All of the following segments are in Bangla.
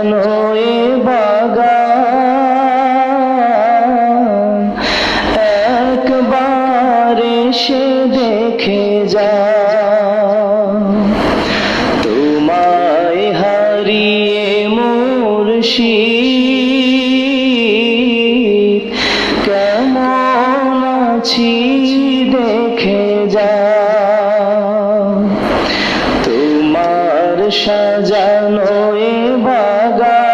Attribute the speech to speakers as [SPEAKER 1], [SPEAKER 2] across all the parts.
[SPEAKER 1] সাজানো এ বাগান, একবার এসে দেখে যা। তোমায় হারিয়ে মুর্শিদ কেমন আছি দেখে যা। তোমার সাজানো এ বাগান,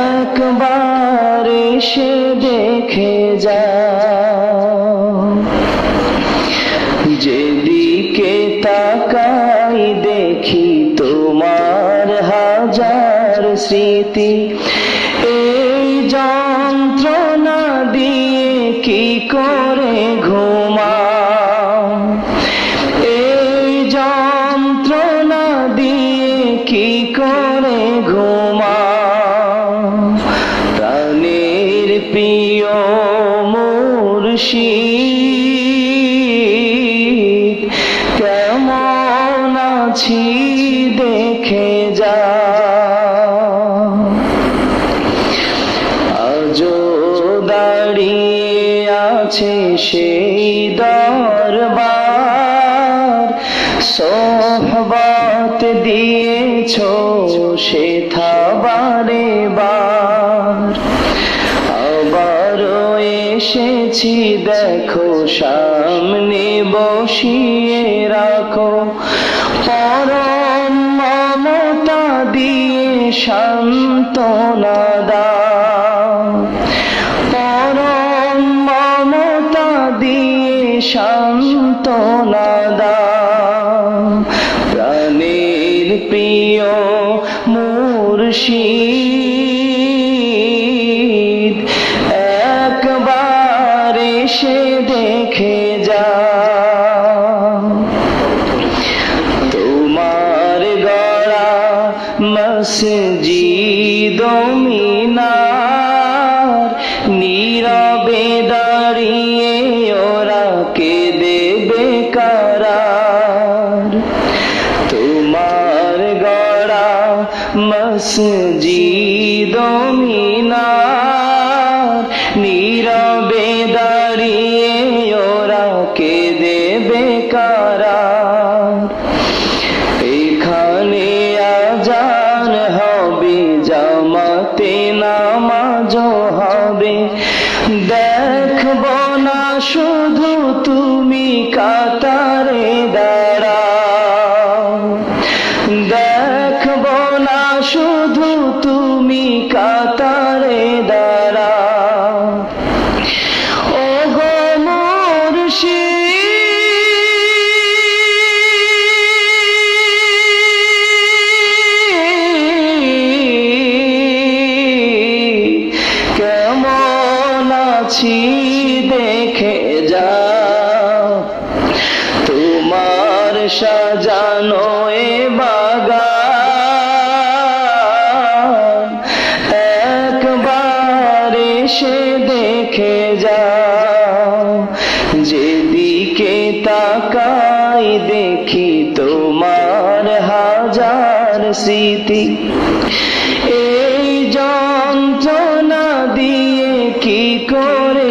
[SPEAKER 1] একবার এসে দেখে যা। যেদিকে তাকাই দেখি তোমার হাজার স্মৃতি, এই যন্ত্রণা দিয়ে কি করে ঘুমাও, এই যন্ত্রণা দিয়ে কি করে ঘুমাও। প্রাণের প্রিয় মুর্শিদ কেমন আছি দেখে যা। আজও দাঁড়িয়ে আছে সেই দরবার, সোহবত দিয়েছো সেথা বারে বার। আবারও এসেছি দেখো সামনে বসিয়ে রাখো, পরম মমতা দিয়ে সান্ত্বনা দাও, পরম মমতা দিয়ে সান্ত্বনা দাও। প্রাণের প্রিয় মুর্শিদ একবার এসে দেখে যা। তোমার গড়া মসজিদ মিনার, নীরবে দাঁড়িয়ে ওরা কেঁদে বেকারার। তোমার গড়া মসজিদ মিনার, নীরবে দাঁড়িয়ে ওরা কেঁদে বেকারার। এখানে আজান হবে, জামাতে নামাজও হবে, দেখবো না শুধু তুমি কাতারে দাঁড়াও, দেখবো না শুধু তুমি কাতারে দাঁড়াও। ও গো মুর্শিদ কেমন আছি দেখে যা। তোমার সাজানো এ বাগান, একবার এসে দেখে যা। যেদিকে তাকাই দেখি তোমার হাজার স্মৃতি, এই যন্ত্রণা দিয়ে কি করে